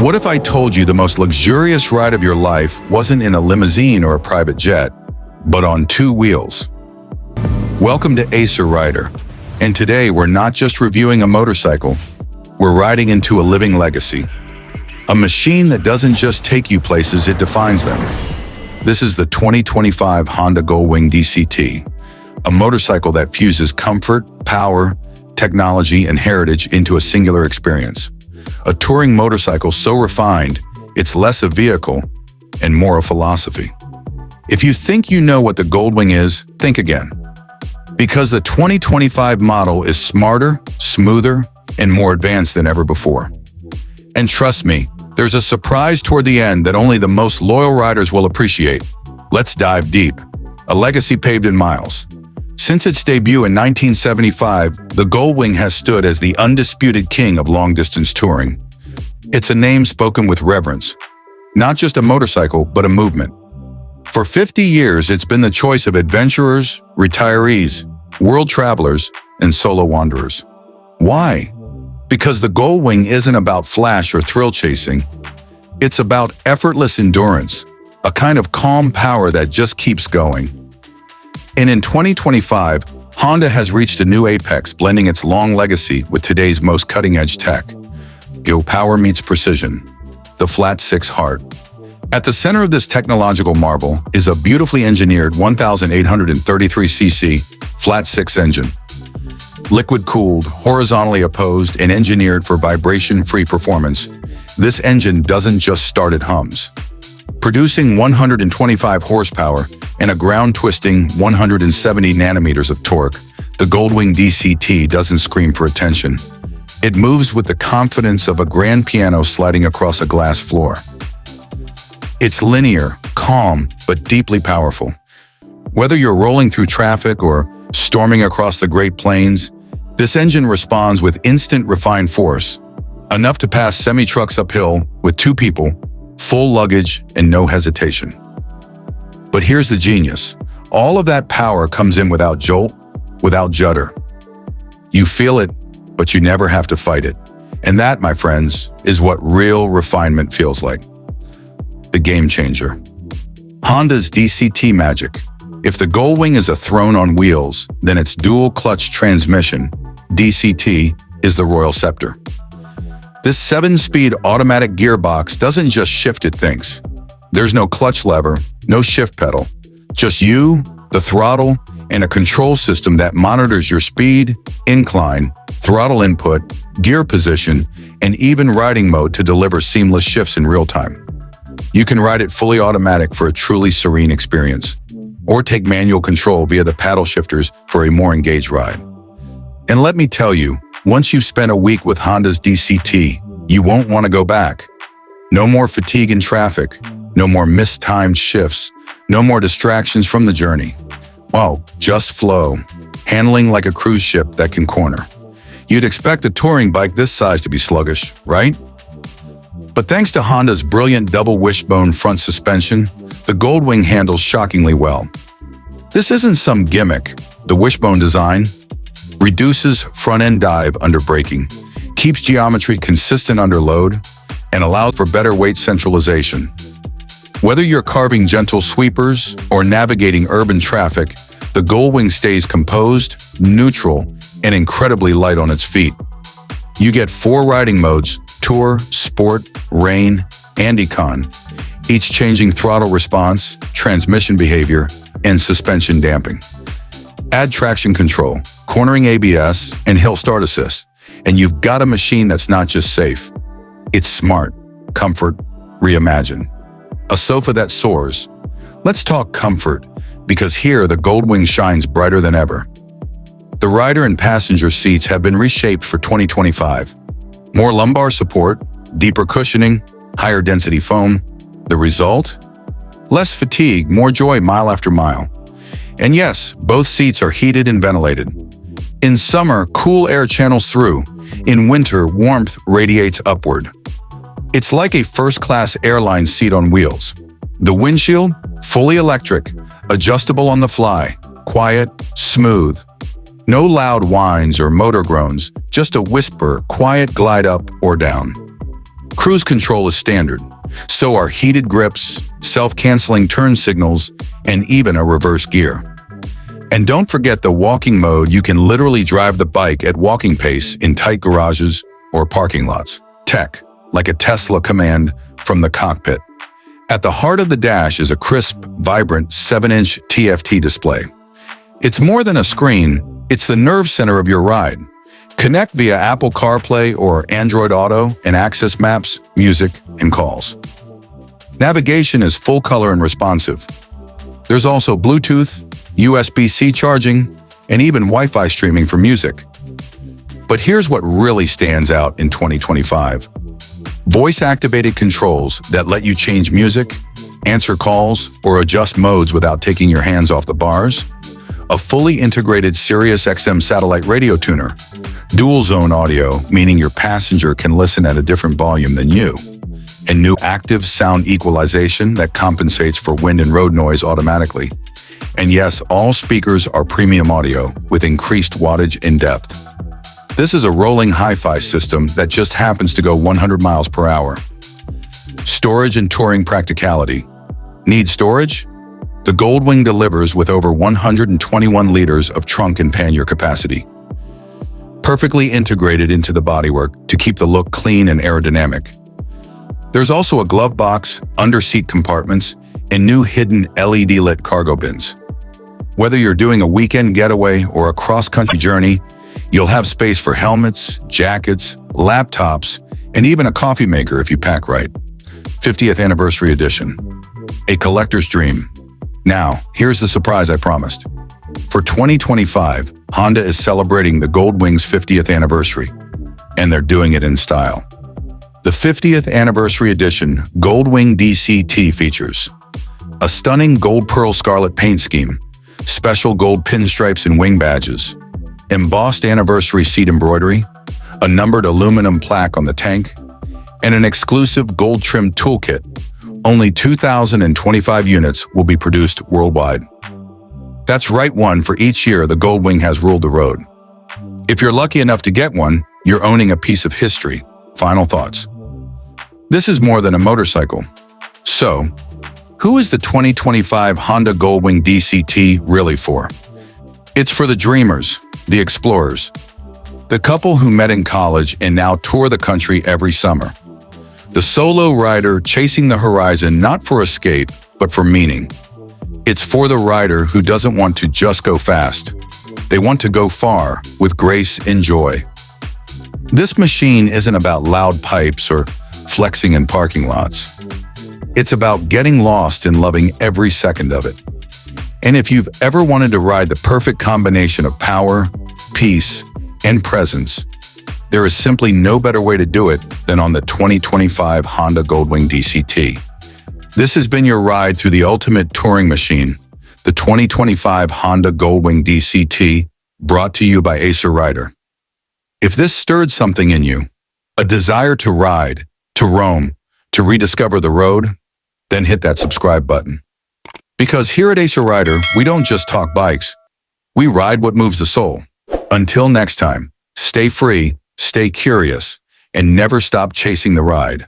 What if I told you the most luxurious ride of your life wasn't in a limousine or a private jet, but on two wheels? Welcome to Acer Rider, and today we're not just reviewing a motorcycle, we're riding into a living legacy. A machine that doesn't just take you places, it defines them. This is the 2025 Honda Goldwing DCT, a motorcycle that fuses comfort, power, technology, and heritage into a singular experience. A touring motorcycle so refined, it's less a vehicle and more a philosophy. If you think you know what the Goldwing is, think again. Because the 2025 model is smarter, smoother, and more advanced than ever before. And trust me, there's a surprise toward the end that only the most loyal riders will appreciate. Let's dive deep. A legacy paved in miles. Since its debut in 1975, the Goldwing has stood as the undisputed king of long-distance touring. It's a name spoken with reverence. Not just a motorcycle, but a movement. For 50 years, it's been the choice of adventurers, retirees, world travelers, and solo wanderers. Why? Because the Goldwing isn't about flash or thrill chasing. It's about effortless endurance, a kind of calm power that just keeps going. And in 2025, Honda has reached a new apex, blending its long legacy with today's most cutting-edge tech. Power meets precision, the flat six heart. At the center of this technological marvel is a beautifully engineered 1,833cc flat six engine. Liquid-cooled, horizontally opposed, and engineered for vibration-free performance, this engine doesn't just start at hums. Producing 125 horsepower and a ground-twisting 170 nanometers of torque, the Goldwing DCT doesn't scream for attention. It moves with the confidence of a grand piano sliding across a glass floor. It's linear, calm, but deeply powerful. Whether you're rolling through traffic or storming across the Great Plains, this engine responds with instant refined force, enough to pass semi-trucks uphill with two people, full luggage, and no hesitation. But here's the genius. All of that power comes in without jolt, without judder. You feel it, but you never have to fight it. And that, my friends, is what real refinement feels like. The game changer. Honda's DCT magic. If the Goldwing is a throne on wheels, then its dual-clutch transmission, DCT, is the royal scepter. This 7-speed automatic gearbox doesn't just shift, it thinks. There's no clutch lever, no shift pedal. Just you, the throttle, and a control system that monitors your speed, incline, throttle input, gear position, and even riding mode to deliver seamless shifts in real time. You can ride it fully automatic for a truly serene experience, or take manual control via the paddle shifters for a more engaged ride. And let me tell you, once you've spent a week with Honda's DCT, you won't want to go back. No more fatigue in traffic, no more mistimed shifts, no more distractions from the journey. Well, just flow, handling like a cruise ship that can corner. You'd expect a touring bike this size to be sluggish, right? But thanks to Honda's brilliant double-wishbone front suspension, the Goldwing handles shockingly well. This isn't some gimmick. The wishbone design reduces front-end dive under braking, keeps geometry consistent under load, and allows for better weight centralization. Whether you're carving gentle sweepers or navigating urban traffic, the Goldwing stays composed, neutral, and incredibly light on its feet. You get 4 riding modes: Tour, Sport, Rain, and Econ, each changing throttle response, transmission behavior, and suspension damping. Add traction control, cornering ABS, and hill start assist, and you've got a machine that's not just safe. It's smart, comfort, reimagined. A sofa that soars. Let's talk comfort, because here the Goldwing shines brighter than ever. The rider and passenger seats have been reshaped for 2025. More lumbar support, deeper cushioning, higher density foam. The result? Less fatigue, more joy mile after mile. And yes, both seats are heated and ventilated. In summer, cool air channels through. In winter, warmth radiates upward. It's like a first-class airline seat on wheels. The windshield, fully electric, adjustable on the fly, quiet, smooth. No loud whines or motor groans, just a whisper, quiet glide up or down. Cruise control is standard. So are heated grips, self-canceling turn signals, and even a reverse gear. And don't forget the walking mode. You can literally drive the bike at walking pace in tight garages or parking lots. Tech, like a Tesla command from the cockpit. At the heart of the dash is a crisp, vibrant 7-inch TFT display. It's more than a screen, it's the nerve center of your ride. Connect via Apple CarPlay or Android Auto and access maps, music, and calls. Navigation is full color and responsive. There's also Bluetooth, USB-C charging, and even Wi-Fi streaming for music. But here's what really stands out in 2025. Voice-activated controls that let you change music, answer calls, or adjust modes without taking your hands off the bars. A fully integrated Sirius XM satellite radio tuner. Dual-zone audio, meaning your passenger can listen at a different volume than you. And new active sound equalization that compensates for wind and road noise automatically. And yes, all speakers are premium audio with increased wattage and depth. This is a rolling hi-fi system that just happens to go 100 miles per hour. Storage and touring practicality. Need storage? The Goldwing delivers with over 121 liters of trunk and pannier capacity. Perfectly integrated into the bodywork to keep the look clean and aerodynamic. There's also a glove box, under-seat compartments, and new hidden LED-lit cargo bins. Whether you're doing a weekend getaway or a cross-country journey, you'll have space for helmets, jackets, laptops, and even a coffee maker if you pack right. 50th Anniversary Edition. A collector's dream. Now, here's the surprise I promised. For 2025, Honda is celebrating the Goldwing's 50th anniversary, and they're doing it in style. The 50th Anniversary Edition Goldwing DCT features a stunning gold pearl scarlet paint scheme, special gold pinstripes and wing badges, embossed anniversary seat embroidery, a numbered aluminum plaque on the tank, and an exclusive gold-trimmed toolkit. Only 2,025 units will be produced worldwide. That's right, one for each year the Goldwing has ruled the road. If you're lucky enough to get one, you're owning a piece of history. Final thoughts. This is more than a motorcycle. So, who is the 2025 Honda Goldwing DCT really for? It's for the dreamers, the explorers, the couple who met in college and now tour the country every summer. The solo rider chasing the horizon not for escape, but for meaning. It's for the rider who doesn't want to just go fast. They want to go far with grace and joy. This machine isn't about loud pipes or flexing in parking lots. It's about getting lost and loving every second of it. And if you've ever wanted to ride the perfect combination of power, peace, and presence, there is simply no better way to do it than on the 2025 Honda Goldwing DCT. This has been your ride through the ultimate touring machine, the 2025 Honda Goldwing DCT, brought to you by Acer Rider. If this stirred something in you, a desire to ride, to roam, to rediscover the road, then hit that subscribe button. Because here at Acer Rider, we don't just talk bikes, we ride what moves the soul. Until next time, stay free, stay curious, and never stop chasing the ride.